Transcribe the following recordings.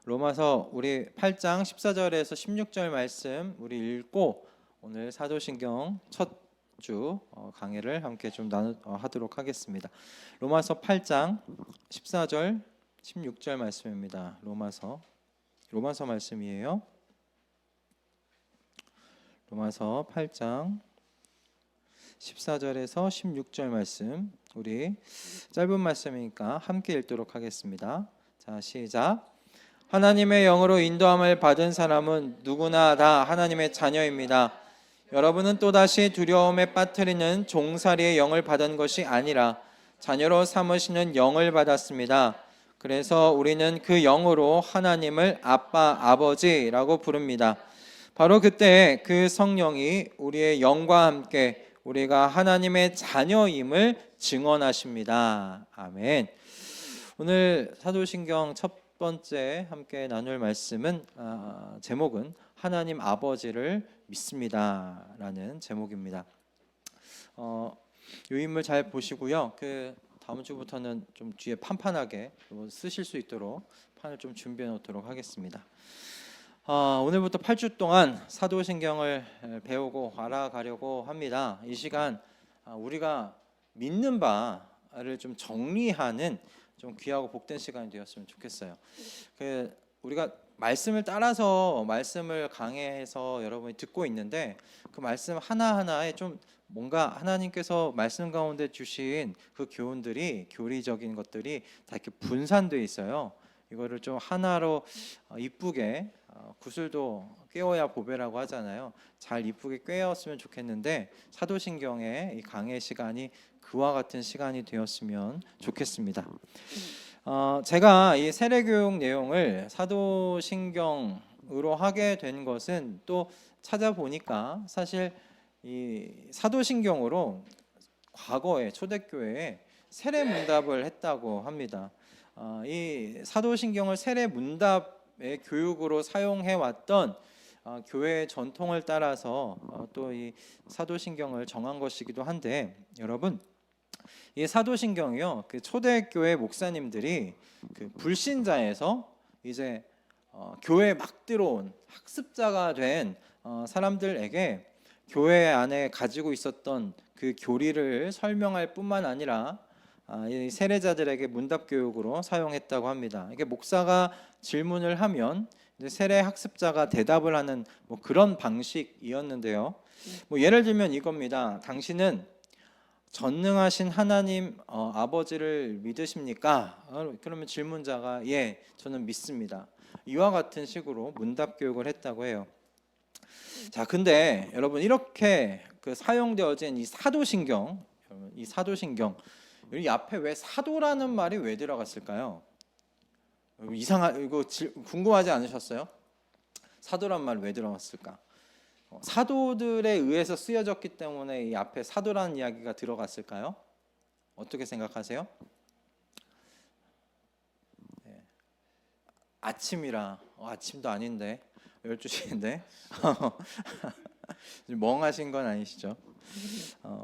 로마서 우리 8장 14절에서 16절 말씀 우리 읽고 오늘 사도신경 첫 주 강의를 함께 좀 하도록 하겠습니다. 로마서 8장 14절 16절 말씀입니다. 로마서 말씀이에요. 로마서 8장 14절에서 16절 말씀 우리 짧은 말씀이니까 함께 읽도록 하겠습니다. 자, 시작. 하나님의 영으로 인도함을 받은 사람은 누구나 다 하나님의 자녀입니다. 여러분은 또다시 두려움에 빠뜨리는 종살이의 영을 받은 것이 아니라 자녀로 삼으시는 영을 받았습니다. 그래서 우리는 그 영으로 하나님을 아빠, 아버지라고 부릅니다. 바로 그때 그 성령이 우리의 영과 함께 우리가 하나님의 자녀임을 증언하십니다. 아멘. 오늘 사도신경 첫 번째 함께 나눌 말씀은 제목은 하나님 아버지를 믿습니다 라는 제목입니다. 이 인물 잘 보시고요. 그 다음 주부터는 좀 뒤에 판판하게 쓰실 수 있도록 판을 좀 준비해 놓도록 하겠습니다. 오늘부터 8주 동안 사도신경을 배우고 알아가려고 합니다. 이 시간 우리가 믿는 바를 좀 정리하는 좀 귀하고 복된 시간이 되었으면 좋겠어요. 우리가 말씀을 따라서 말씀을 강해해서 여러분이 듣고 있는데 그 말씀 하나하나에 좀 뭔가 하나님께서 말씀 가운데 주신 그 교훈들이 교리적인 것들이 다 이렇게 분산되어 있어요. 이거를 좀 하나로 이쁘게 구슬도 꿰어야 보배라고 하잖아요. 잘 이쁘게 꿰었으면 좋겠는데 사도신경의 이 강해 시간이 그와 같은 시간이 되었으면 좋겠습니다. 제가 이 세례교육 내용을 사도신경으로 하게 된 것은 또 찾아보니까 사실 이 사도신경으로 과거에 초대교회에 세례문답을 했다고 합니다. 이 사도신경을 세례문답의 교육으로 사용해 왔던 교회의 전통을 따라서 또 이 사도신경을 정한 것이기도 한데, 여러분 이 사도신경이요, 그 초대교회 목사님들이 그 불신자에서 이제 교회에 막 들어온 학습자가 된 사람들에게 교회 안에 가지고 있었던 그 교리를 설명할 뿐만 아니라 이 세례자들에게 문답 교육으로 사용했다고 합니다. 이게 목사가 질문을 하면 이제 세례 학습자가 대답을 하는 그런 방식이었는데요. 예를 들면 이겁니다. 당신은 전능하신 하나님 아버지를 믿으십니까? 그러면 질문자가 예, 저는 믿습니다. 이와 같은 식으로 문답 교육을 했다고 해요. 자, 근데 여러분 이렇게 그 사용되어진 이 사도신경, 여기 앞에 왜 사도라는 말이 왜 들어갔을까요? 이거 궁금하지 않으셨어요? 사도란 말 왜 들어갔을까? 사도들에 의해서 쓰여졌기 때문에 이 앞에 사도라는 이야기가 들어갔을까요? 어떻게 생각하세요? 네. 아침이라 아침도 아닌데 12시인데 멍하신 건 아니시죠?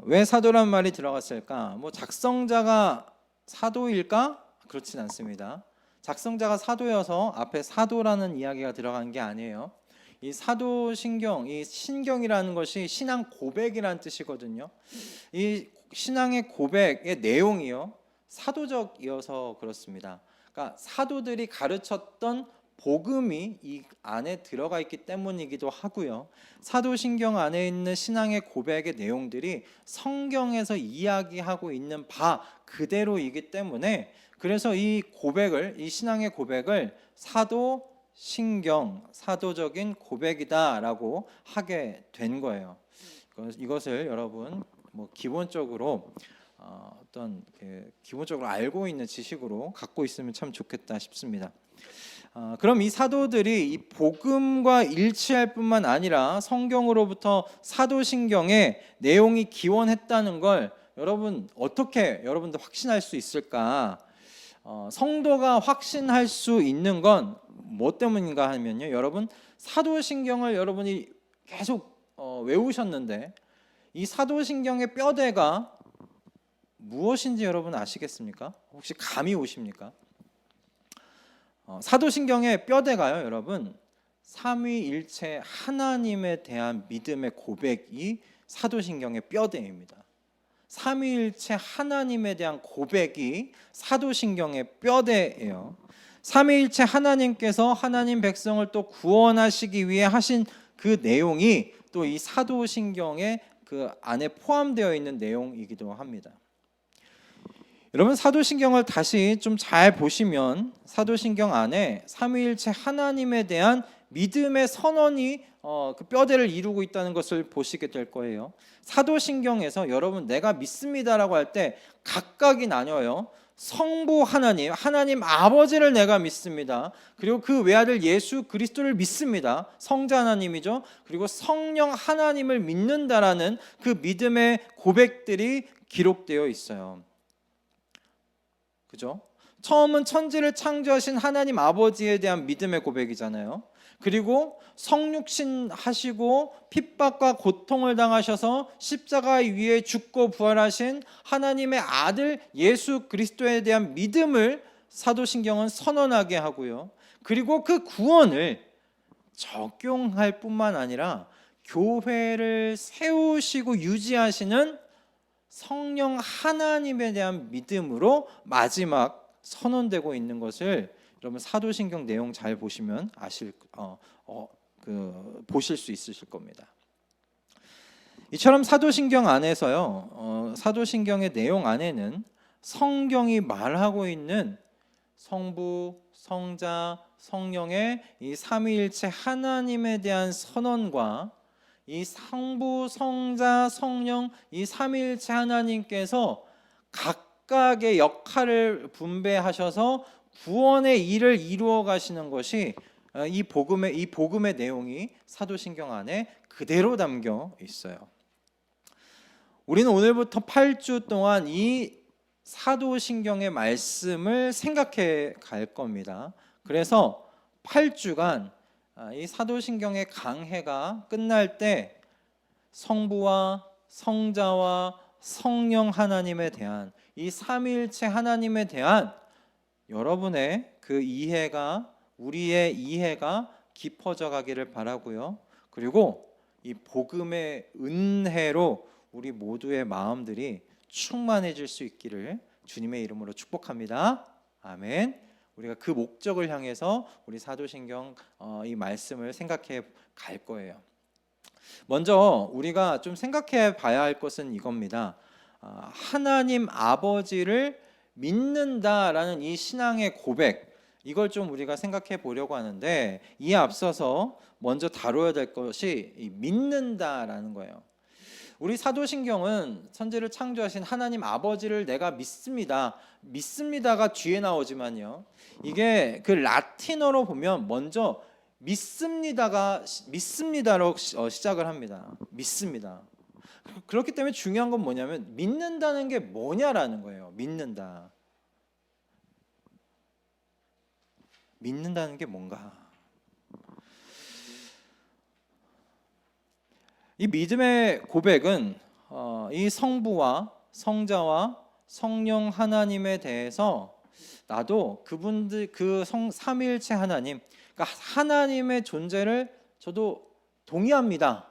왜 사도란 말이 들어갔을까? 작성자가 사도일까? 그렇진 않습니다. 작성자가 사도여서 앞에 사도라는 이야기가 들어간 게 아니에요. 이 사도신경, 이 신경이라는 것이 신앙 고백이라는 뜻이거든요. 이 신앙의 고백의 내용이요, 사도적이어서 그렇습니다. 그러니까 사도들이 가르쳤던 복음이 이 안에 들어가 있기 때문이기도 하고요. 사도신경 안에 있는 신앙의 고백의 내용들이 성경에서 이야기하고 있는 바 그대로이기 때문에, 그래서 이 신앙의 고백을 사도신경, 사도적인 고백이다라고 하게 된 거예요. 이것을 여러분 기본적으로 기본적으로 알고 있는 지식으로 갖고 있으면 참 좋겠다 싶습니다. 그럼 이 사도들이 이 복음과 일치할 뿐만 아니라 성경으로부터 사도신경의 내용이 기원했다는 걸 여러분 어떻게 여러분들 확신할 수 있을까? 성도가 확신할 수 있는 건 뭐 때문인가 하면요, 여러분 사도신경을 여러분이 계속 외우셨는데 이 사도신경의 뼈대가 무엇인지 여러분 아시겠습니까? 혹시 감이 오십니까? 사도신경의 뼈대가요, 여러분, 삼위일체 하나님에 대한 믿음의 고백이 사도신경의 뼈대입니다. 삼위일체 하나님에 대한 고백이 사도신경의 뼈대예요. 삼위일체 하나님께서 하나님 백성을 또 구원하시기 위해 하신 그 내용이 또 이 사도신경의 그 안에 포함되어 있는 내용이기도 합니다. 여러분, 사도신경을 다시 좀 잘 보시면 사도신경 안에 삼위일체 하나님에 대한 믿음의 선언이 그 뼈대를 이루고 있다는 것을 보시게 될 거예요. 사도신경에서 여러분, 내가 믿습니다라고 할 때 각각이 나뉘어요. 성부 하나님, 하나님 아버지를 내가 믿습니다. 그리고 그 외아들 예수 그리스도를 믿습니다. 성자 하나님이죠. 그리고 성령 하나님을 믿는다라는 그 믿음의 고백들이 기록되어 있어요. 그죠? 처음은 천지를 창조하신 하나님 아버지에 대한 믿음의 고백이잖아요. 그리고 성육신 하시고 핍박과 고통을 당하셔서 십자가 위에 죽고 부활하신 하나님의 아들 예수 그리스도에 대한 믿음을 사도신경은 선언하게 하고요. 그리고 그 구원을 적용할 뿐만 아니라 교회를 세우시고 유지하시는 성령 하나님에 대한 믿음으로 마지막 선언되고 있는 것을 여러분 사도신경 내용 잘 보시면 보실 수 있으실 겁니다. 이처럼 사도신경 안에서요, 사도신경의 내용 안에는 성경이 말하고 있는 성부, 성자, 성령의 이 삼위일체 하나님에 대한 선언과 이 성부, 성자, 성령 이 삼위일체 하나님께서 각각의 역할을 분배하셔서 구원의 일을 이루어 가시는 것이 이 복음의 내용이 사도신경 안에 그대로 담겨 있어요. 우리는 오늘부터 8주 동안 이 사도신경의 말씀을 생각해 갈 겁니다. 그래서 8주간 이 사도신경의 강해가 끝날 때 성부와 성자와 성령 하나님에 대한 이 삼위일체 하나님에 대한 여러분의 그 이해가, 우리의 이해가 깊어져 가기를 바라고요. 그리고 이 복음의 은혜로 우리 모두의 마음들이 충만해질 수 있기를 주님의 이름으로 축복합니다. 아멘. 우리가 그 목적을 향해서 우리 사도신경 이 말씀을 생각해 갈 거예요. 먼저 우리가 좀 생각해 봐야 할 것은 이겁니다. 하나님 아버지를 믿는다라는 이 신앙의 고백, 이걸 좀 우리가 생각해 보려고 하는데, 이에 앞서서 먼저 다뤄야 될 것이 이 믿는다라는 거예요. 우리 사도신경은 천지를 창조하신 하나님 아버지를 내가 믿습니다. 믿습니다가 뒤에 나오지만요, 이게 그 라틴어로 보면 먼저 믿습니다로 시작을 합니다. 믿습니다. 그렇기 때문에 중요한 건 뭐냐면 믿는다는 게 뭐냐라는 거예요. 믿는다는 게 뭔가. 이 믿음의 고백은 이 성부와 성자와 성령 하나님에 대해서 나도 그분들 그 삼위일체 하나님, 그러니까 하나님의 존재를 저도 동의합니다.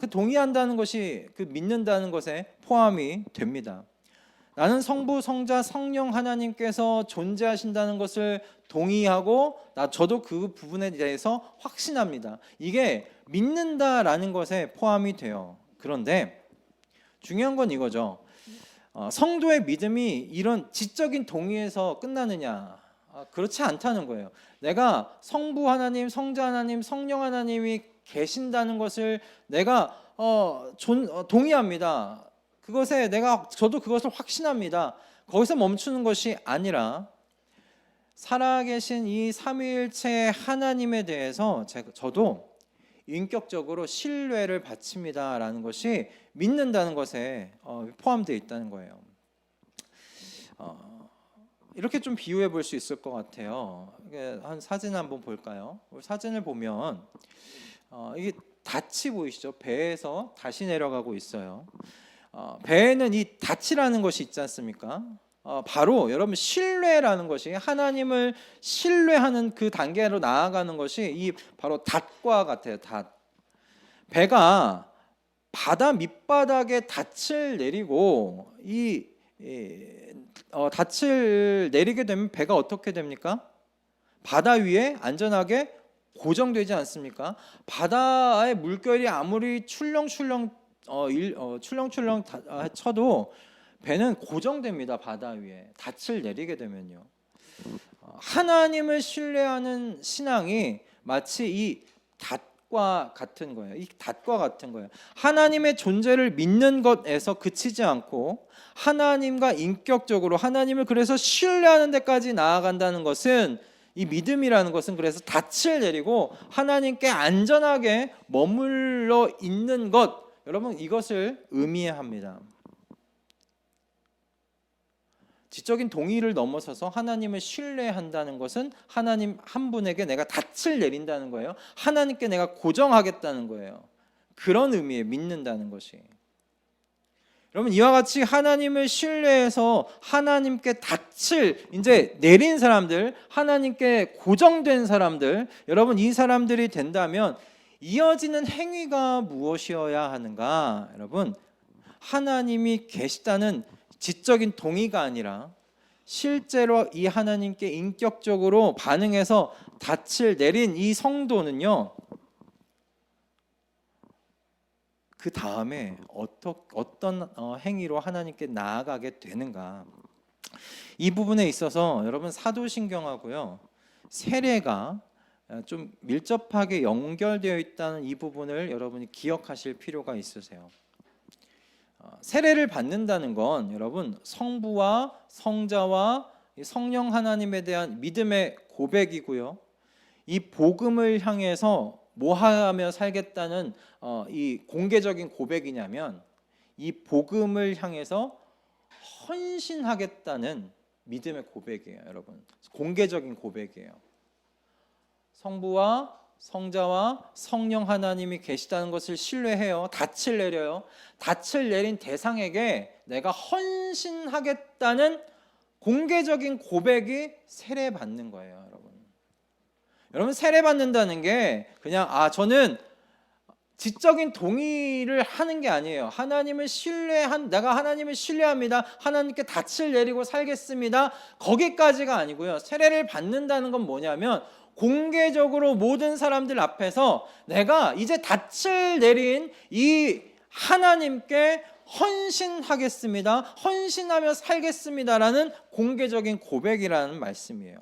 그 동의한다는 것이 그 믿는다는 것에 포함이 됩니다. 나는 성부, 성자, 성령 하나님께서 존재하신다는 것을 동의하고 저도 그 부분에 대해서 확신합니다. 이게 믿는다라는 것에 포함이 돼요. 그런데 중요한 건 이거죠. 성도의 믿음이 이런 지적인 동의에서 끝나느냐? 그렇지 않다는 거예요. 내가 성부 하나님, 성자 하나님, 성령 하나님이 계신다는 것을 내가 동의합니다. 그것에 저도 그것을 확신합니다. 거기서 멈추는 것이 아니라 살아계신 이 삼위일체 하나님에 대해서 저도 인격적으로 신뢰를 바칩니다라는 것이 믿는다는 것에 포함되어 있다는 거예요. 이렇게 좀 비유해 볼 수 있을 것 같아요. 한 사진 한번 볼까요? 사진을 보면 이게 닻이 보이시죠? 배에서 닻이 내려가고 있어요. 배에는 이 닻이라는 것이 있지 않습니까? 바로 여러분 신뢰라는 것이, 하나님을 신뢰하는 그 단계로 나아가는 것이 이 바로 닷과 같아요. 닷. 배가 바다 밑바닥에 닻을 내리고 닻을 내리게 되면 배가 어떻게 됩니까? 바다 위에 안전하게 고정되지 않습니까? 바다의 물결이 아무리 출렁출렁 쳐도 배는 고정됩니다. 바다 위에 닻을 내리게 되면요. 하나님을 신뢰하는 신앙이 마치 이 닷과 같은 거예요. 이 닷과 같은 거예요. 하나님의 존재를 믿는 것에서 그치지 않고 하나님과 인격적으로 하나님을 그래서 신뢰하는 데까지 나아간다는 것은, 이 믿음이라는 것은 그래서 닻을 내리고 하나님께 안전하게 머물러 있는 것, 여러분 이것을 의미합니다. 지적인 동의를 넘어서서 하나님을 신뢰한다는 것은 하나님 한 분에게 내가 닻을 내린다는 거예요. 하나님께 내가 고정하겠다는 거예요. 그런 의미에 믿는다는 것이. 여러분 이와 같이 하나님을 신뢰해서 하나님께 닻을 이제 내린 사람들, 하나님께 고정된 사람들, 여러분 이 사람들이 된다면 이어지는 행위가 무엇이어야 하는가? 여러분 하나님이 계시다는 지적인 동의가 아니라 실제로 이 하나님께 인격적으로 반응해서 닻을 내린 이 성도는요, 그 다음에 어떤 행위로 하나님께 나아가게 되는가, 이 부분에 있어서 여러분 사도신경하고요 세례가 좀 밀접하게 연결되어 있다는 이 부분을 여러분이 기억하실 필요가 있으세요. 세례를 받는다는 건 여러분 성부와 성자와 성령 하나님에 대한 믿음의 고백이고요, 이 복음을 향해서 뭐하며 살겠다는 이 공개적인 고백이냐면 이 복음을 향해서 헌신하겠다는 믿음의 고백이에요. 여러분 공개적인 고백이에요. 성부와 성자와 성령 하나님이 계시다는 것을 신뢰해요. 닻을 내려요. 닻을 내린 대상에게 내가 헌신하겠다는 공개적인 고백이 세례받는 거예요. 여러분 세례받는다는 게 그냥 저는 지적인 동의를 하는 게 아니에요. 내가 하나님을 신뢰합니다. 하나님께 닻을 내리고 살겠습니다. 거기까지가 아니고요. 세례를 받는다는 건 뭐냐면 공개적으로 모든 사람들 앞에서 내가 이제 닻을 내린 이 하나님께 헌신하겠습니다. 헌신하며 살겠습니다라는 공개적인 고백이라는 말씀이에요.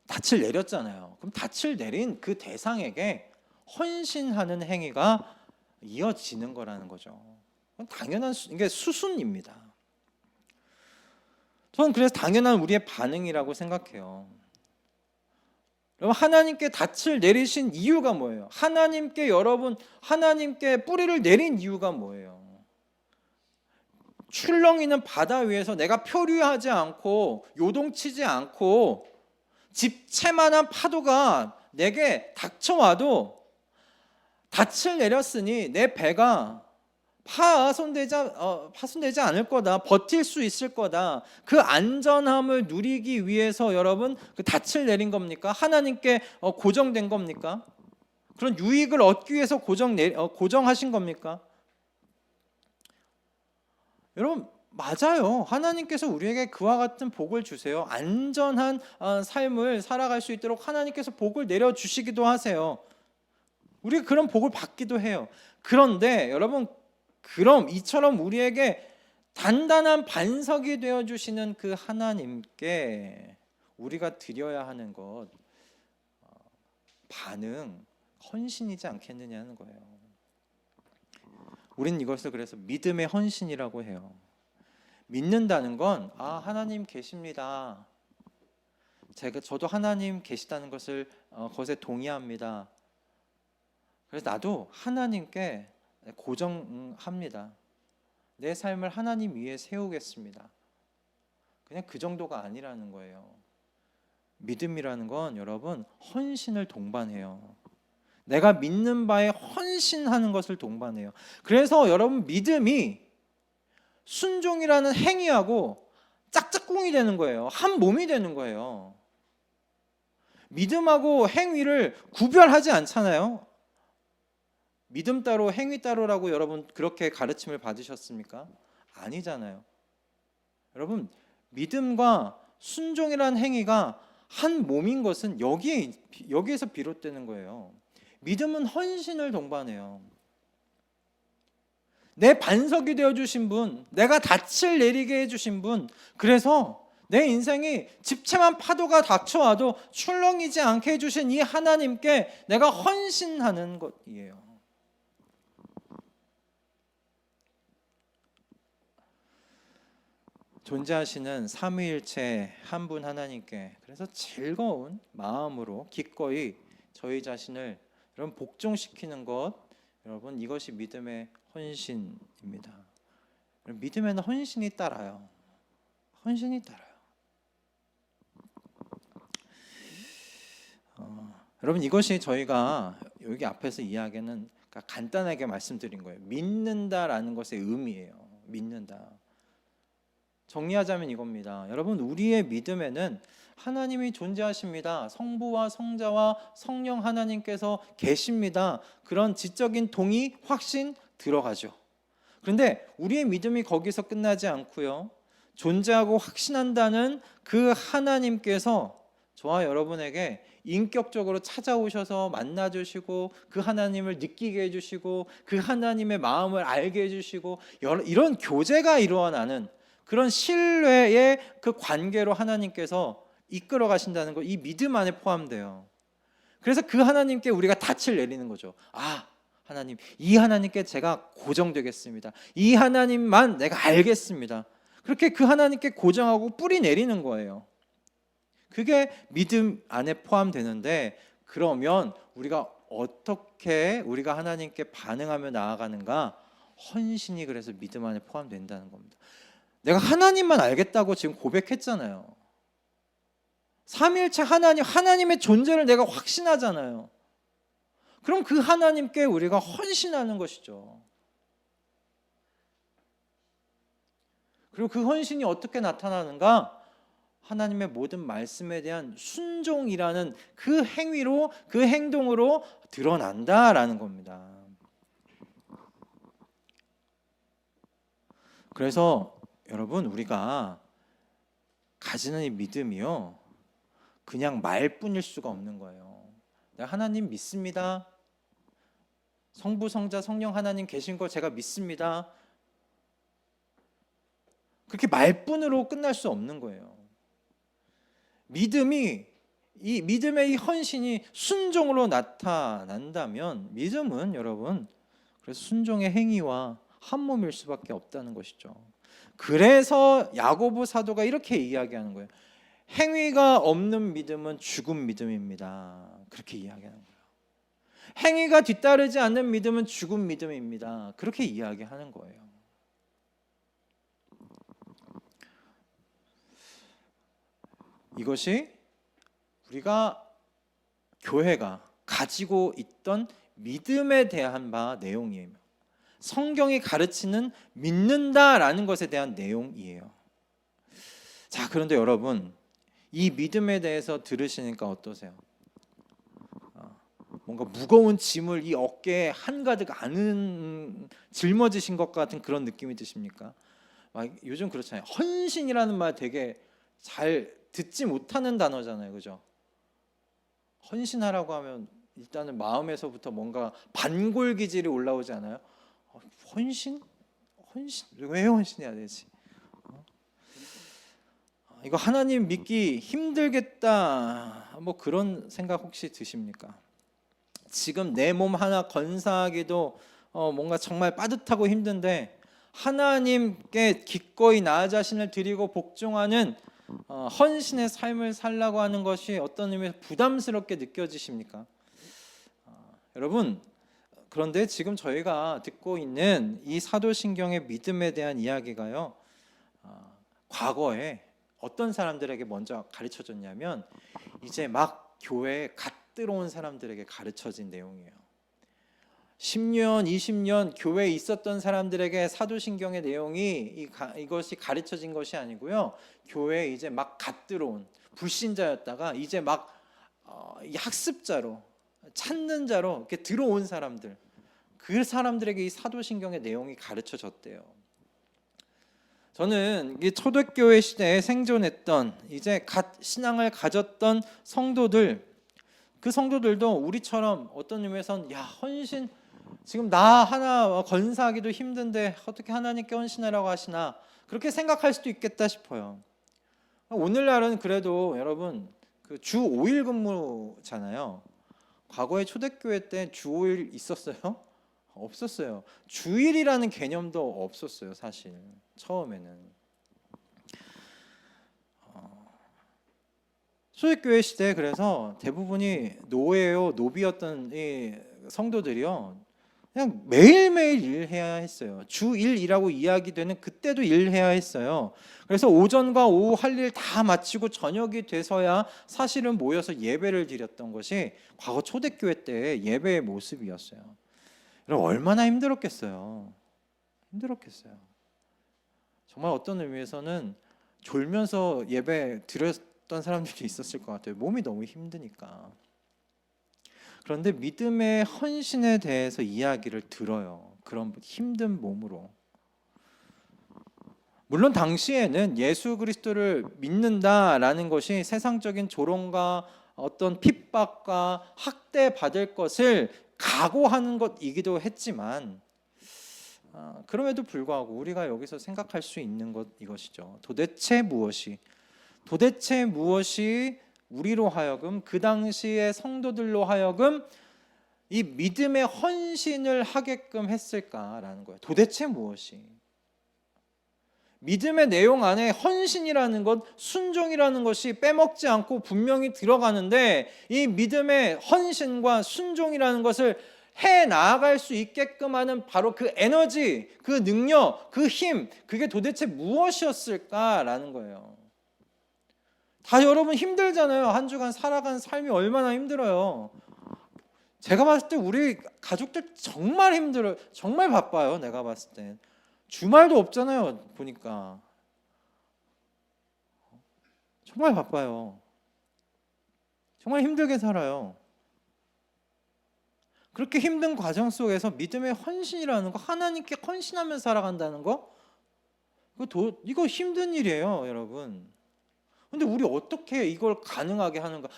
닻을 내렸잖아요. 그럼 닻을 내린 그 대상에게 헌신하는 행위가 이어지는 거라는 거죠. 당연한 이게 수순입니다. 저는 그래서 당연한 우리의 반응이라고 생각해요. 여러분 하나님께 닻을 내리신 이유가 뭐예요? 하나님께 뿌리를 내린 이유가 뭐예요? 출렁이는 바다 위에서 내가 표류하지 않고 요동치지 않고 집채만한 파도가 내게 닥쳐와도 닻을 내렸으니 내 배가 파손되지 않을 거다. 버틸 수 있을 거다. 그 안전함을 누리기 위해서 여러분 그 닻을 내린 겁니까? 하나님께 고정된 겁니까? 그런 유익을 얻기 위해서 고정하신 겁니까? 여러분 맞아요. 하나님께서 우리에게 그와 같은 복을 주세요. 안전한 삶을 살아갈 수 있도록 하나님께서 복을 내려주시기도 하세요. 우리가 그런 복을 받기도 해요. 그런데 여러분 그럼 이처럼 우리에게 단단한 반석이 되어주시는 그 하나님께 우리가 드려야 하는 것, 반응, 헌신이지 않겠느냐는 거예요. 우리는 이것을 그래서 믿음의 헌신이라고 해요. 믿는다는 건 하나님 계십니다. 저도 하나님 계시다는 것에 동의합니다. 그래서 나도 하나님께 고정합니다. 내 삶을 하나님 위에 세우겠습니다. 그냥 그 정도가 아니라는 거예요. 믿음이라는 건 여러분 헌신을 동반해요. 내가 믿는 바에 헌신하는 것을 동반해요. 그래서 여러분 믿음이 순종이라는 행위하고 짝짝꿍이 되는 거예요. 한 몸이 되는 거예요. 믿음하고 행위를 구별하지 않잖아요. 믿음 따로 행위 따로라고 여러분 그렇게 가르침을 받으셨습니까? 아니잖아요. 여러분, 믿음과 순종이라는 행위가 한 몸인 것은 여기에서 비롯되는 거예요. 믿음은 헌신을 동반해요. 내 반석이 되어주신 분, 내가 닻을 내리게 해주신 분, 그래서 내 인생이 집채만 파도가 닥쳐와도 출렁이지 않게 해주신 이 하나님께 내가 헌신하는 것이에요. 존재하시는 삼위일체 한 분 하나님께 그래서 즐거운 마음으로 기꺼이 저희 자신을 여러분 복종시키는 것, 여러분 이것이 믿음의 헌신입니다. 믿음에는 헌신이 따라요. 헌신이 따라요. 여러분 이것이 저희가 여기 앞에서 이야기는 간단하게 말씀드린 거예요. 믿는다라는 것의 의미예요. 믿는다. 정리하자면 이겁니다. 여러분 우리의 믿음에는 하나님이 존재하십니다. 성부와 성자와 성령 하나님께서 계십니다. 그런 지적인 동의, 확신 들어가죠. 그런데 우리의 믿음이 거기서 끝나지 않고요. 존재하고 확신한다는 그 하나님께서 저와 여러분에게 인격적으로 찾아오셔서 만나주시고 그 하나님을 느끼게 해주시고 그 하나님의 마음을 알게 해주시고 이런 교제가 일어나는 그런 신뢰의 그 관계로 하나님께서 이끌어 가신다는 거, 이 믿음 안에 포함돼요. 그래서 그 하나님께 우리가 닻을 내리는 거죠. 아, 하나님, 이 하나님께 제가 고정되겠습니다. 이 하나님만 내가 알겠습니다. 그렇게 그 하나님께 고정하고 뿌리 내리는 거예요. 그게 믿음 안에 포함되는데, 그러면 우리가 어떻게 우리가 하나님께 반응하며 나아가는가? 헌신이 그래서 믿음 안에 포함된다는 겁니다. 내가 하나님만 알겠다고 지금 고백했잖아요. 삼위일체 하나님의 존재를 내가 확신하잖아요. 그럼 그 하나님께 우리가 헌신하는 것이죠. 그리고 그 헌신이 어떻게 나타나는가? 하나님의 모든 말씀에 대한 순종이라는 그 행위로, 그 행동으로 드러난다라는 겁니다. 그래서 여러분 우리가 가지는 이 믿음이요 그냥 말뿐일 수가 없는 거예요. 내가 하나님 믿습니다. 성부, 성자, 성령 하나님 계신 거 제가 믿습니다. 그렇게 말뿐으로 끝날 수 없는 거예요. 믿음의 이 헌신이 순종으로 나타난다면 믿음은 여러분 그래서 순종의 행위와 한 몸일 수밖에 없다는 것이죠. 그래서 야고보 사도가 이렇게 이야기하는 거예요. 행위가 없는 믿음은 죽은 믿음입니다. 그렇게 이야기하는 거예요. 행위가 뒤따르지 않는 믿음은 죽은 믿음입니다. 그렇게 이야기하는 거예요. 이것이 우리가 교회가 가지고 있던 믿음에 대한 바 내용이에요. 성경이 가르치는 믿는다라는 것에 대한 내용이에요. 자, 그런데 여러분 이 믿음에 대해서 들으시니까 어떠세요? 뭔가 무거운 짐을 이 어깨에 한가득 안은 짊어지신 것 같은 그런 느낌이 드십니까? 요즘 그렇잖아요. 헌신이라는 말 되게 잘 듣지 못하는 단어잖아요, 그죠? 헌신하라고 하면 일단은 마음에서부터 뭔가 반골 기질이 올라오지 않아요? 헌신? 왜 헌신해야 되지? 이거 하나님 믿기 힘들겠다. 뭐 그런 생각 혹시 드십니까? 지금 내 몸 하나 건사하기도 뭔가 정말 빠듯하고 힘든데 하나님께 기꺼이 나 자신을 드리고 복종하는 헌신의 삶을 살라고 하는 것이 어떤 의미에서 부담스럽게 느껴지십니까? 여러분, 그런데 지금 저희가 듣고 있는 이 사도신경의 믿음에 대한 이야기가요, 과거에 어떤 사람들에게 먼저 가르쳐졌냐면 이제 막 교회에 갓 들어온 사람들에게 가르쳐진 내용이에요. 10년, 20년 교회에 있었던 사람들에게 사도신경의 내용이 이것이 가르쳐진 것이 아니고요. 교회에 이제 막 갓 들어온 불신자였다가 이제 막 이 학습자로 찾는 자로 이렇게 들어온 사람들, 그 사람들에게 이 사도신경의 내용이 가르쳐졌대요. 저는 이 초대교회 시대에 생존했던 이제 갓 신앙을 가졌던 성도들, 그 성도들도 우리처럼 어떤 의미에선 야 헌신, 지금 나 하나 건사하기도 힘든데 어떻게 하나님께 헌신하라고 하시나, 그렇게 생각할 수도 있겠다 싶어요. 오늘날은 그래도 여러분 그 주 5일 근무잖아요. 과거에 초대교회 때 주 5일 있었어요? 없었어요. 주일이라는 개념도 없었어요, 사실 처음에는. 초대교회 시대 그래서 대부분이 노예요, 노비였던 이 성도들이요, 그냥 매일매일 일해야 했어요. 주 1이라고 이야기되는 그때도 일해야 했어요. 그래서 오전과 오후 할 일 다 마치고 저녁이 돼서야 사실은 모여서 예배를 드렸던 것이 과거 초대교회 때의 예배의 모습이었어요. 여러분 얼마나 힘들었겠어요. 힘들었겠어요. 정말 어떤 의미에서는 졸면서 예배 드렸던 사람들이 있었을 것 같아요. 몸이 너무 힘드니까. 그런데 믿음의 헌신에 대해서 이야기를 들어요. 그런 힘든 몸으로. 물론 당시에는 예수 그리스도를 믿는다라는 것이 세상적인 조롱과 어떤 핍박과 학대 받을 것을 각오하는 것이기도 했지만, 그럼에도 불구하고 우리가 여기서 생각할 수 있는 것 이것이죠. 도대체 무엇이 우리로 하여금, 그 당시의 성도들로 하여금 이 믿음의 헌신을 하게끔 했을까라는 거예요. 도대체 무엇이? 믿음의 내용 안에 헌신이라는 것, 순종이라는 것이 빼먹지 않고 분명히 들어가는데, 이 믿음의 헌신과 순종이라는 것을 해 나아갈 수 있게끔 하는 바로 그 에너지, 그 능력, 그 힘, 그게 도대체 무엇이었을까라는 거예요. 다 여러분 힘들잖아요. 한 주간 살아간 삶이 얼마나 힘들어요. 제가 봤을 때 우리 가족들 정말 힘들어요. 정말 바빠요. 내가 봤을 때 주말도 없잖아요. 보니까 정말 바빠요. 정말 힘들게 살아요. 그렇게 힘든 과정 속에서 믿음의 헌신이라는 거, 하나님께 헌신하며 살아간다는 거, 이거 힘든 일이에요, 여러분. 근데 우리 어떻게 이걸 가능하게 하는가?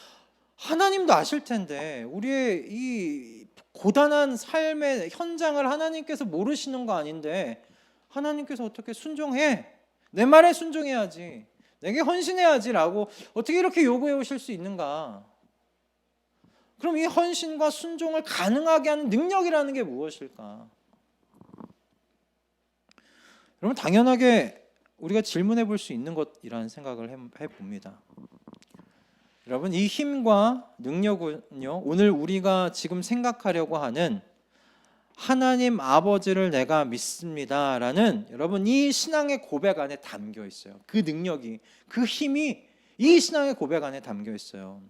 하나님도 아실 텐데 우리의 이 고단한 삶의 현장을 하나님께서 모르시는 거 아닌데, 하나님께서 어떻게 순종해? 내 말에 순종해야지, 내게 헌신해야지라고 어떻게 이렇게 요구해 오실 수 있는가? 그럼 이 헌신과 순종을 가능하게 하는 능력이라는 게 무엇일까? 여러분 당연하게 우리가 질문해 볼 수 있는 것이라는 생각을 해봅니다. 여러분 이 힘과 능력은요, 오늘 우리가 지금 생각하려고 하는 하나님 아버지를 내가 믿습니다라는 여러분 이 신앙의 고백 안에 담겨 있어요. 그 능력이, 그 힘이 이 신앙의 고백 안에 담겨 있어요.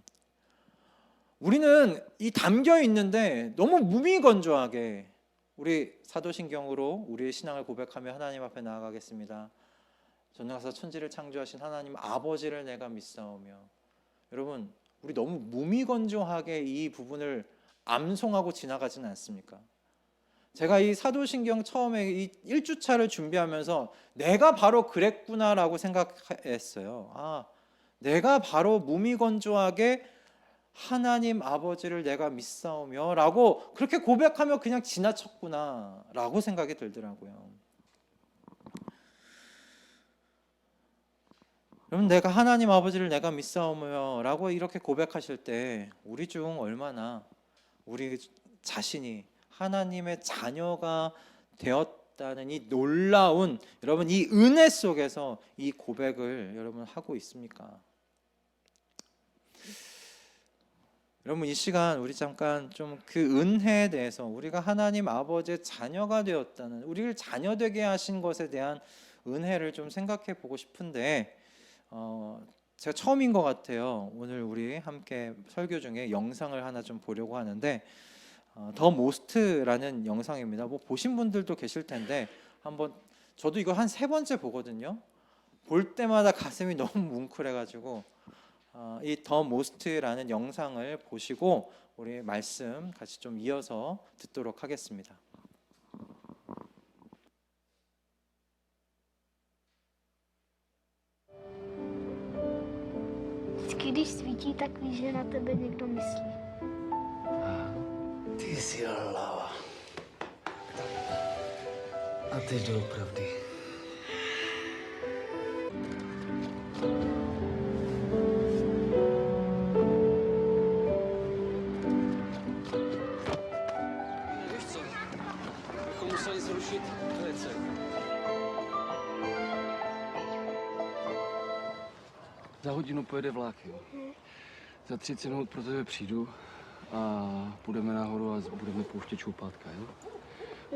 우리는 이 담겨 있는데 너무 무미건조하게 우리 사도신경으로 우리의 신앙을 고백하며 하나님 앞에 나아가겠습니다. 전능하사 천지를 창조하신 하나님 아버지를 내가 믿사오며. 여러분 우리 너무 무미건조하게 이 부분을 암송하고 지나가지는 않습니까? 제가 이 사도신경 처음에 이 1주차를 준비하면서 내가 바로 그랬구나라고 생각했어요. 내가 바로 무미건조하게 하나님 아버지를 내가 믿사오며 라고 그렇게 고백하며 그냥 지나쳤구나 라고 생각이 들더라고요. 여러분 내가 하나님 아버지를 내가 믿사오며 라고 이렇게 고백하실 때 우리 중 얼마나 우리 자신이 하나님의 자녀가 되었다는 이 놀라운, 여러분 이 은혜 속에서 이 고백을 여러분 하고 있습니까? 여러분 이 시간 우리 잠깐 좀 그 은혜에 대해서, 우리가 하나님 아버지의 자녀가 되었다는, 우리를 자녀되게 하신 것에 대한 은혜를 좀 생각해 보고 싶은데, 제가 처음인 것 같아요. 오늘 우리 함께 설교 중에 영상을 하나 좀 보려고 하는데, 더 모스트라는 영상입니다. 뭐 보신 분들도 계실 텐데 한번 저도 이거 한 3번째 보거든요. 볼 때마다 가슴이 너무 뭉클해가지고 이 더 모스트라는 영상을 보시고 우리 말씀 같이 좀 이어서 듣도록 하겠습니다. Vždycky, když svítí, tak víš, že na tebe někdo myslí. Ty jsi hlava. A teď doopravdy. Víš co? Bychom museli zrušit WC. Za hodinu pojede vlák, jo. Za 30 minut pro tebe přijdu a půjdeme nahoru a budeme pouštět čoupátka, jo?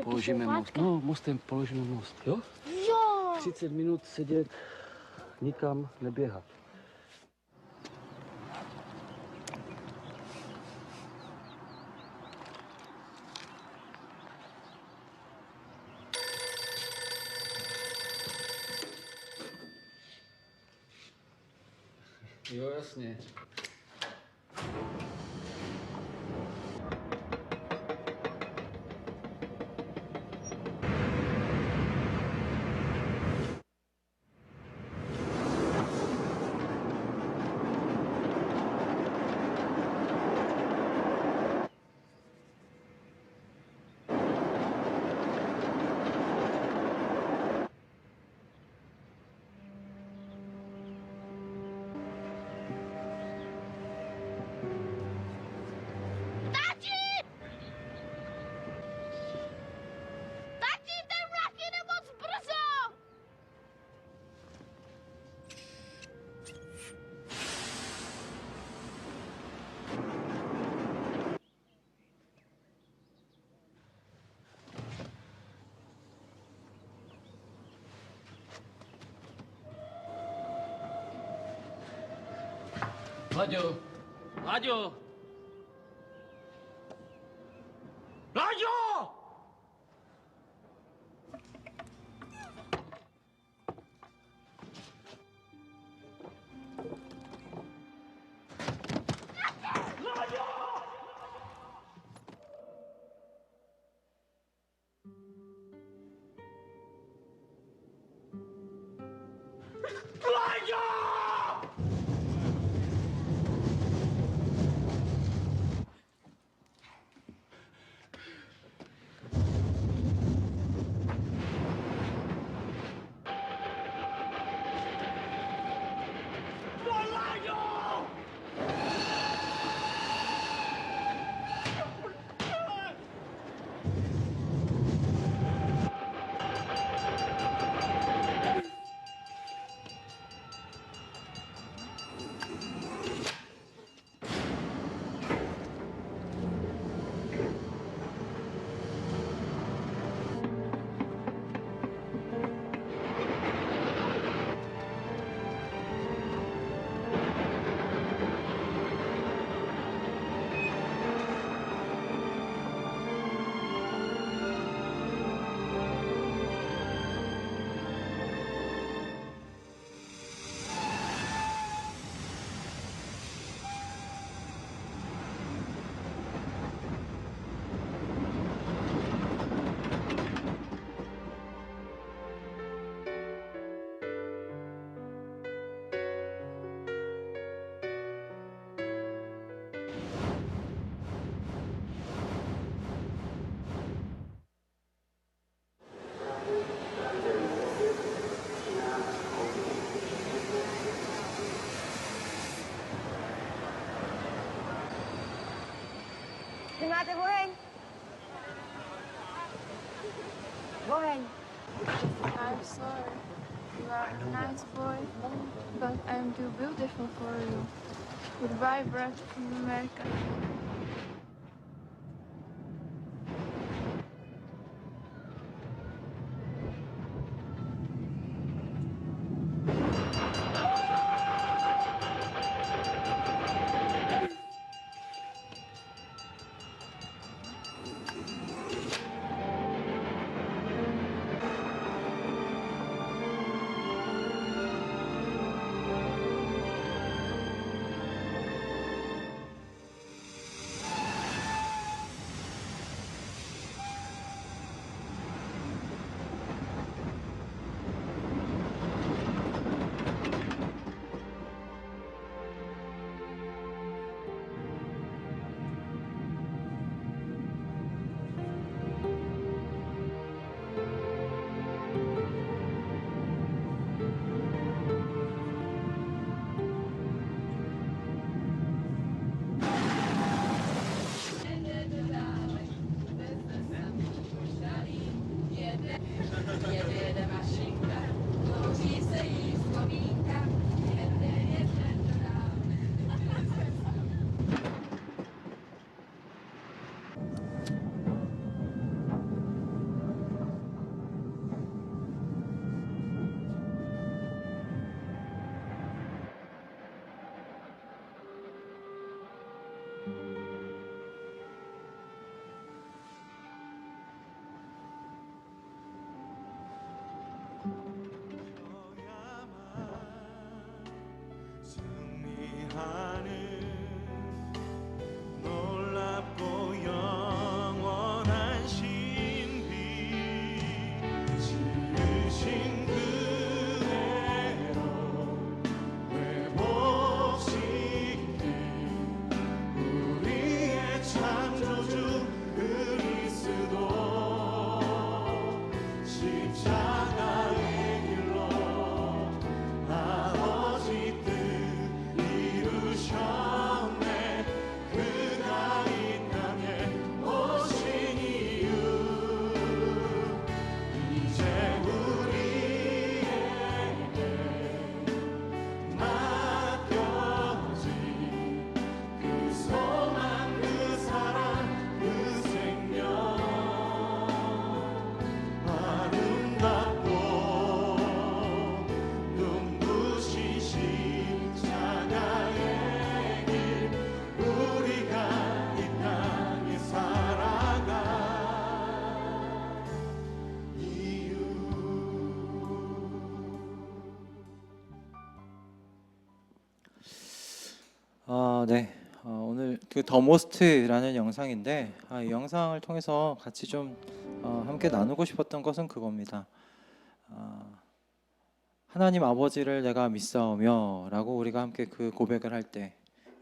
Položíme most. No, mostem položíme most, jo? Jo! 30 minut sedět, nikam neběhat. Jo, jasně. Tati, ten vlak jede moc brzo! Láďo! Láďo! Láďo! Vy máte oheň? Oheň. I'm sorry. You are a nice boy, but I'm too beautiful for you. Goodbye, Brad from America. 놀랍고 영원한 신비 지으신 그대로 회복시킨 우리의 창조주 그리스도 십자가의 길로 아버지 뜻 이루셨네. 그가 이 땅에 오신 이유 이제 우리에게 맡겨진 그 소망 그 사랑 그 생명 아름답고 눈부신 십자가의 길 우리가 이 땅에 살아가 이유 네. 오늘 그 더 모스트라는 영상인데 이 영상을 통해서 같이 좀 함께 나누고 싶었던 것은 그겁니다. 하나님 아버지를 내가 믿사오며라고 우리가 함께 그 고백을 할 때,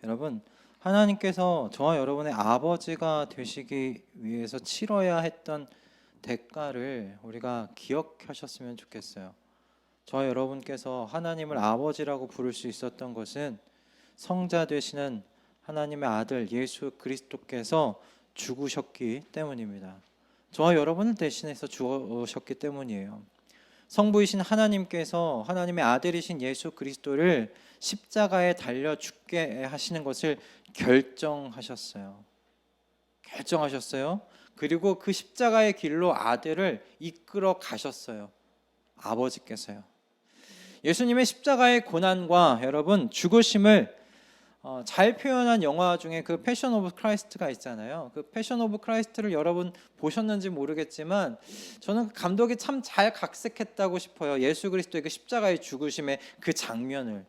여러분 하나님께서 저와 여러분의 아버지가 되시기 위해서 치러야 했던 대가를 우리가 기억하셨으면 좋겠어요. 저와 여러분께서 하나님을 아버지라고 부를 수 있었던 것은 성자 되시는 하나님의 아들 예수 그리스도께서 죽으셨기 때문입니다. 저와 여러분을 대신해서 죽으셨기 때문이에요. 성부이신 하나님께서 하나님의 아들이신 예수 그리스도를 십자가에 달려 죽게 하시는 것을 결정하셨어요. 그리고 그 십자가의 길로 아들을 이끌어 가셨어요. 아버지께서요. 예수님의 십자가의 고난과 여러분 죽으심을 잘 표현한 영화 중에 그 패션 오브 크라이스트가 있잖아요. 그 패션 오브 크라이스트를 여러분 보셨는지 모르겠지만 저는 그 감독이 참 잘 각색했다고 싶어요. 예수 그리스도의 그 십자가의 죽으심의 그 장면을.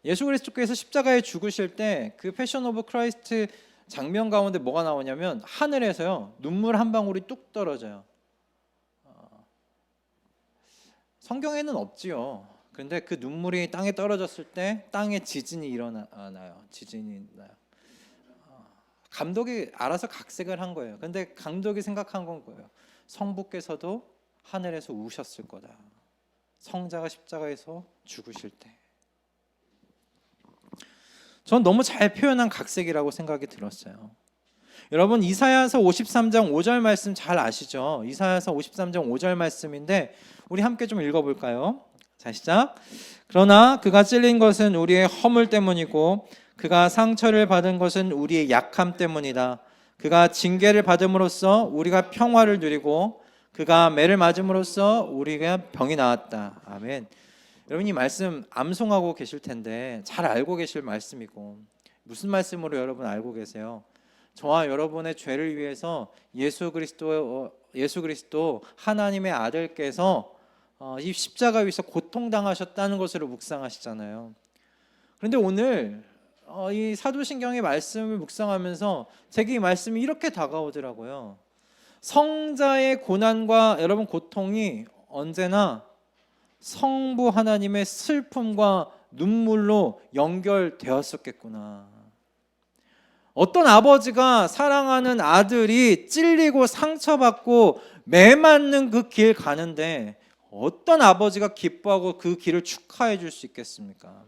예수 그리스도께서 십자가에 죽으실 때 그 패션 오브 크라이스트 장면 가운데 뭐가 나오냐면 하늘에서요 눈물 한 방울이 뚝 떨어져요. 성경에는 없지요. 그런데 그 눈물이 땅에 떨어졌을 때 땅에 지진이 일어나요. 지진이 나요. 감독이 알아서 각색을 한 거예요. 근데 감독이 생각한 건 거예요. 성부께서도 하늘에서 우셨을 거다. 성자가 십자가에서 죽으실 때. 전 너무 잘 표현한 각색이라고 생각이 들었어요. 여러분 이사야서 53장 5절 말씀 잘 아시죠? 이사야서 53장 5절 말씀인데 우리 함께 좀 읽어볼까요? 자 시작. 그러나 그가 찔린 것은 우리의 허물 때문이고 그가 상처를 받은 것은 우리의 약함 때문이다. 그가 징계를 받음으로써 우리가 평화를 누리고 그가 매를 맞음으로써 우리가 병이 나았다. 아멘. 여러분 이 말씀 암송하고 계실 텐데 잘 알고 계실 말씀이고 무슨 말씀으로 여러분 알고 계세요? 저와 여러분의 죄를 위해서 예수 그리스도 하나님의 아들께서 이 십자가 위에서 고통당하셨다는 것으로 묵상하시잖아요. 그런데 오늘 이 사도신경의 말씀을 묵상하면서 제게 이 말씀이 이렇게 다가오더라고요. 성자의 고난과 여러분 고통이 언제나 성부 하나님의 슬픔과 눈물로 연결되었었겠구나. 어떤 아버지가 사랑하는 아들이 찔리고 상처받고 매 맞는 그 길 가는데 어떤 아버지가 기뻐하고 그 길을 축하해 줄 수 있겠습니까?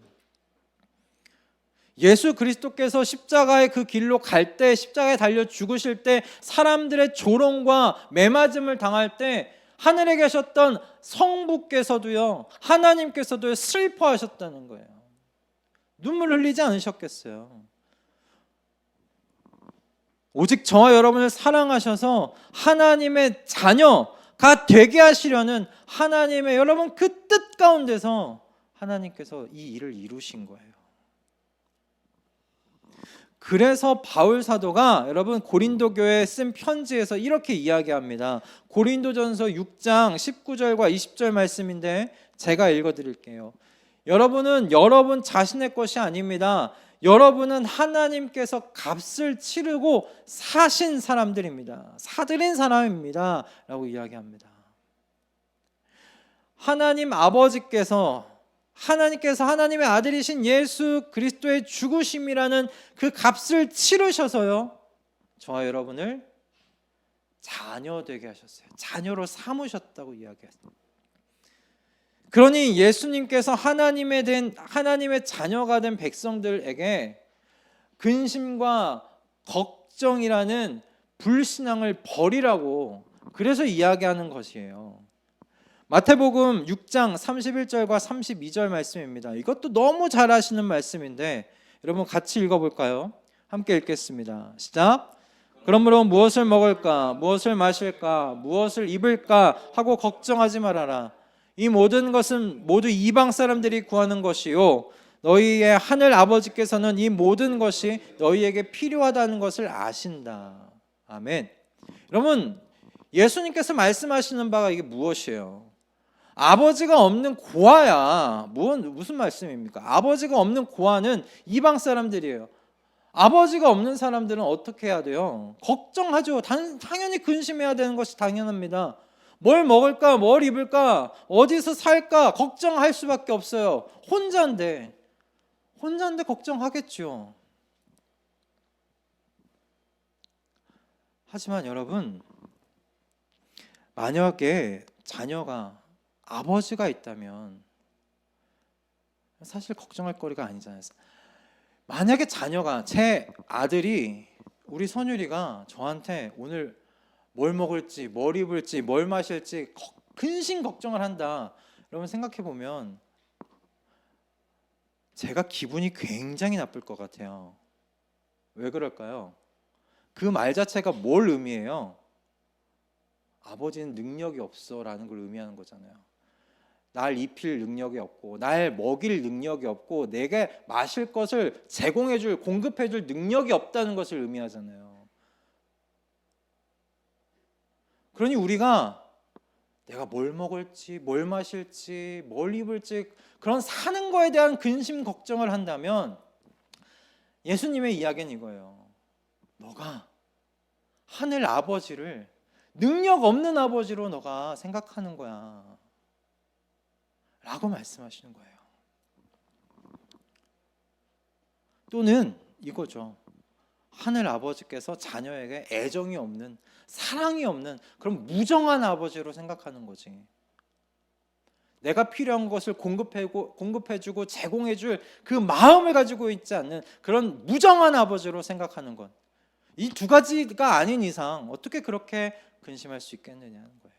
예수 그리스도께서 십자가의 그 길로 갈 때, 십자가에 달려 죽으실 때 사람들의 조롱과 매맞음을 당할 때 하늘에 계셨던 성부께서도요, 하나님께서도 슬퍼하셨다는 거예요. 눈물 흘리지 않으셨겠어요? 오직 저와 여러분을 사랑하셔서 하나님의 자녀가 되게 하시려는 하나님의 여러분 그 뜻 가운데서 하나님께서 이 일을 이루신 거예요. 그래서 바울 사도가 여러분 고린도 교회에 쓴 편지에서 이렇게 이야기합니다. 고린도전서 6장 19절과 20절 말씀인데 제가 읽어드릴게요. 여러분은 여러분 자신의 것이 아닙니다. 여러분은 하나님께서 값을 치르고 사신 사람들입니다. 사들인 사람입니다. 라고 이야기합니다. 하나님 아버지께서 하나님의 아들이신 예수 그리스도의 죽으심이라는 그 값을 치르셔서요, 저와 여러분을 자녀 되게 하셨어요. 자녀로 삼으셨다고 이야기했습니다. 그러니 예수님께서 하나님의 자녀가 된 백성들에게 근심과 걱정이라는 불신앙을 버리라고 그래서 이야기하는 것이에요. 마태복음 6장 31절과 32절 말씀입니다. 이것도 너무 잘 아시는 말씀인데 여러분 같이 읽어볼까요? 함께 읽겠습니다. 시작. 그러므로 무엇을 먹을까, 무엇을 마실까, 무엇을 입을까 하고 걱정하지 말아라. 이 모든 것은 모두 이방 사람들이 구하는 것이요, 너희의 하늘 아버지께서는 이 모든 것이 너희에게 필요하다는 것을 아신다. 아멘. 여러분, 예수님께서 말씀하시는 바가 이게 무엇이에요? 아버지가 없는 고아야. 무슨 말씀입니까? 아버지가 없는 고아는 이방 사람들이에요. 아버지가 없는 사람들은 어떻게 해야 돼요? 걱정하죠. 당연히 근심해야 되는 것이 당연합니다. 뭘 먹을까, 뭘 입을까, 어디서 살까 걱정할 수밖에 없어요. 혼자인데 걱정하겠죠. 하지만 여러분, 만약에 자녀가 아버지가 있다면 사실 걱정할 거리가 아니잖아요. 만약에 자녀가, 제 아들이, 우리 선율이가 저한테 오늘 뭘 먹을지, 뭘 입을지, 뭘 마실지 근심 걱정을 한다. 여러분 생각해 보면 제가 기분이 굉장히 나쁠 것 같아요. 왜 그럴까요? 그 말 자체가 뭘 의미해요? 아버지는 능력이 없어라는 걸 의미하는 거잖아요. 날 입힐 능력이 없고, 날 먹일 능력이 없고, 내게 마실 것을 제공해줄, 공급해줄 능력이 없다는 것을 의미하잖아요. 그러니 우리가 내가 뭘 먹을지, 뭘 마실지, 뭘 입을지 그런 사는 거에 대한 근심 걱정을 한다면 예수님의 이야기는 이거예요. 너가 하늘 아버지를 능력 없는 아버지로 너가 생각하는 거야 라고 말씀하시는 거예요. 또는 이거죠. 하늘 아버지께서 자녀에게 애정이 없는, 사랑이 없는 그런 무정한 아버지로 생각하는 거지. 내가 필요한 것을 공급해주고 제공해줄 그 마음을 가지고 있지 않는 그런 무정한 아버지로 생각하는 것. 이 두 가지가 아닌 이상 어떻게 그렇게 근심할 수 있겠느냐는 거예요.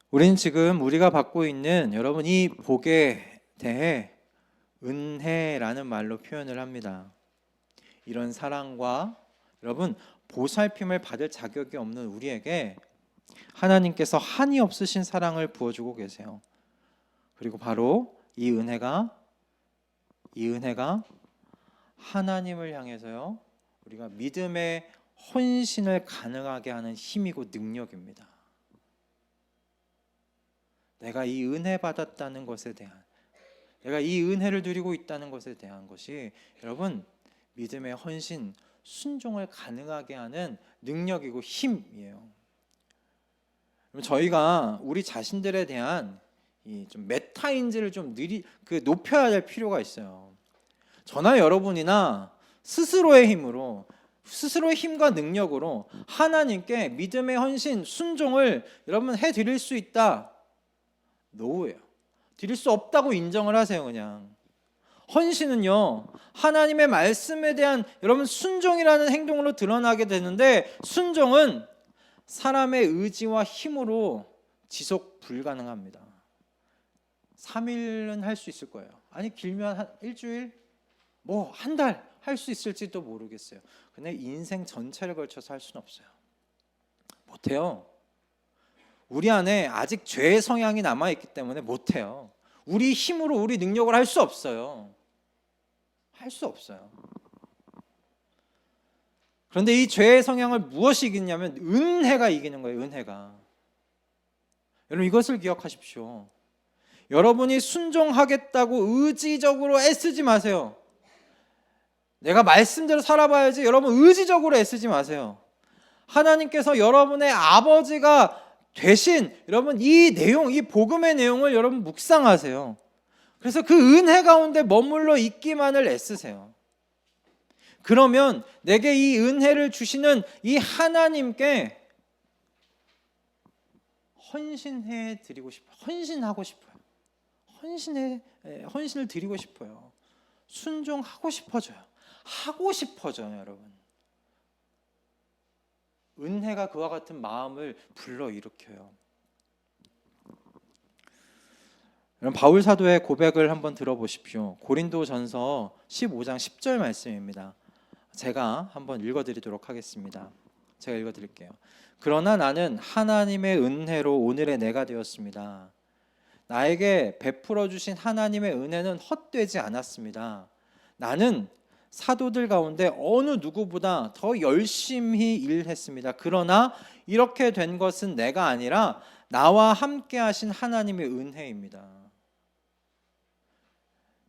우리는 지금 우리가 받고 있는 여러분 이 복에 대해 은혜라는 말로 표현을 합니다. 이런 사랑과 여러분 보살핌을 받을 자격이 없는 우리에게 하나님께서 한이 없으신 사랑을 부어주고 계세요. 그리고 바로 이 은혜가 하나님을 향해서요, 우리가 믿음의 헌신을 가능하게 하는 힘이고 능력입니다. 내가 이 은혜 받았다는 것에 대한, 내가 이 은혜를 누리고 있다는 것에 대한 것이 여러분 믿음의 헌신, 순종을 가능하게 하는 능력이고 힘이에요. 저희가 우리 자신들에 대한 이 좀 메타인지를 좀 높여야 될 필요가 있어요. 저나 여러분이나 스스로의 힘으로, 스스로의 힘과 능력으로 하나님께 믿음의 헌신, 순종을 여러분 해드릴 수 있다. 노예요. 드릴 수 없다고 인정을 하세요. 그냥 헌신은요, 하나님의 말씀에 대한 여러분 순종이라는 행동으로 드러나게 되는데, 순종은 사람의 의지와 힘으로 지속 불가능합니다. 3일은 할 수 있을 거예요. 아니 길면 한 일주일, 뭐 한 달 할 수 있을지도 모르겠어요. 근데 인생 전체를 걸쳐서 할 수는 없어요. 못해요. 우리 안에 아직 죄의 성향이 남아있기 때문에 못해요. 우리 힘으로 우리 능력을 할 수 없어요. 할 수 없어요. 그런데 이 죄의 성향을 무엇이 이기냐면 은혜가 이기는 거예요. 은혜가. 여러분 이것을 기억하십시오. 여러분이 순종하겠다고 의지적으로 애쓰지 마세요. 내가 말씀대로 살아봐야지, 여러분 의지적으로 애쓰지 마세요. 하나님께서 여러분의 아버지가 되신 여러분 이 내용, 이 복음의 내용을 여러분 묵상하세요. 그래서 그 은혜 가운데 머물러 있기만을 애쓰세요. 그러면 내게 이 은혜를 주시는 이 하나님께 헌신해 드리고 싶어요. 헌신하고 싶어요. 헌신을 드리고 싶어요. 순종하고 싶어져요. 하고 싶어져요, 여러분. 은혜가 그와 같은 마음을 불러일으켜요. 여러분 바울 사도의 고백을 한번 들어보십시오. 고린도전서 15장 10절 말씀입니다. 제가 한번 읽어드리도록 하겠습니다. 제가 읽어드릴게요. 그러나 나는 하나님의 은혜로 오늘의 내가 되었습니다. 나에게 베풀어 주신 하나님의 은혜는 헛되지 않았습니다. 나는 사도들 가운데 어느 누구보다 더 열심히 일했습니다. 그러나 이렇게 된 것은 내가 아니라 나와 함께 하신 하나님의 은혜입니다.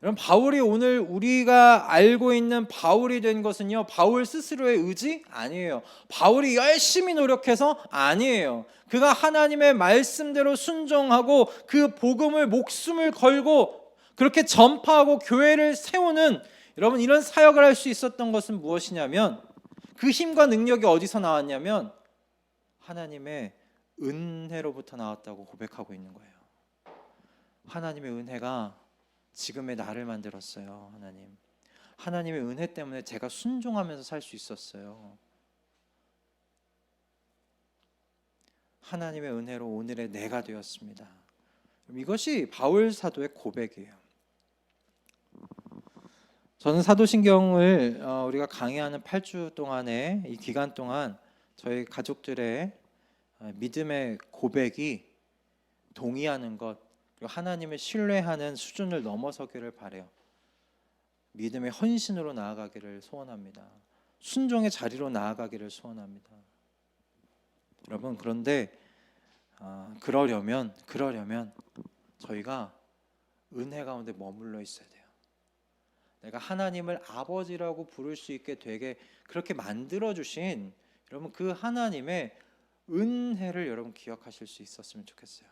여러분 바울이 오늘 우리가 알고 있는 바울이 된 것은요, 바울 스스로의 의지 아니에요. 바울이 열심히 노력해서 아니에요. 그가 하나님의 말씀대로 순종하고 그 복음을 목숨을 걸고 그렇게 전파하고 교회를 세우는 여러분 이런 사역을 할 수 있었던 것은 무엇이냐면, 그 힘과 능력이 어디서 나왔냐면 하나님의 은혜로부터 나왔다고 고백하고 있는 거예요. 하나님의 은혜가 지금의 나를 만들었어요. 하나님의 은혜 때문에 제가 순종하면서 살 수 있었어요. 하나님의 은혜로 오늘의 내가 되었습니다. 이것이 바울 사도의 고백이에요. 저는 사도신경을 우리가 강의하는 8주 동안의 이 기간 동안 저희 가족들의 믿음의 고백이 동의하는 것, 그리고 하나님을 신뢰하는 수준을 넘어서기를 바라요. 믿음의 헌신으로 나아가기를 소원합니다. 순종의 자리로 나아가기를 소원합니다. 여러분 그런데 그러려면 저희가 은혜 가운데 머물러 있어야 돼요. 내가 하나님을 아버지라고 부를 수 있게 되게 그렇게 만들어 주신 여러분 그 하나님의 은혜를 여러분 기억하실 수 있었으면 좋겠어요.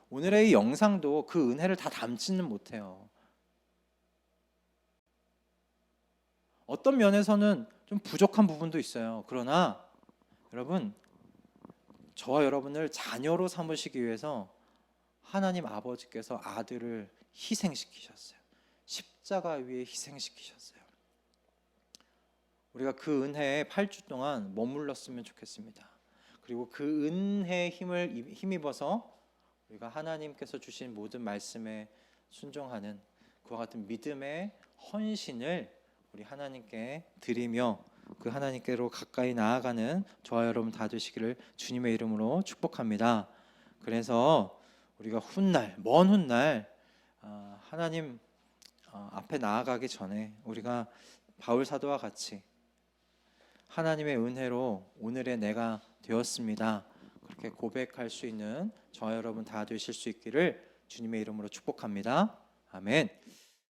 오늘의 이 영상도 그 은혜를 다 담지는 못해요. 어떤 면에서는 좀 부족한 부분도 있어요. 그러나 여러분 저와 여러분을 자녀로 삼으시기 위해서 하나님 아버지께서 아들을 희생시키셨어요. 십자가 위에 희생시키셨어요. 우리가 그 은혜에 8주 동안 머물렀으면 좋겠습니다. 그리고 그 은혜의 힘을 힘입어서 우리가 하나님께서 주신 모든 말씀에 순종하는 그와 같은 믿음의 헌신을 우리 하나님께 드리며 그 하나님께로 가까이 나아가는 저와 여러분 다 되시기를 주님의 이름으로 축복합니다. 그래서 우리가 먼 훗날 하나님 앞에 나아가기 전에 우리가 바울 사도와 같이 하나님의 은혜로 오늘의 내가 되었습니다. 그렇게 고백할 수 있는 저와 여러분 다 되실 수 있기를 주님의 이름으로 축복합니다. 아멘.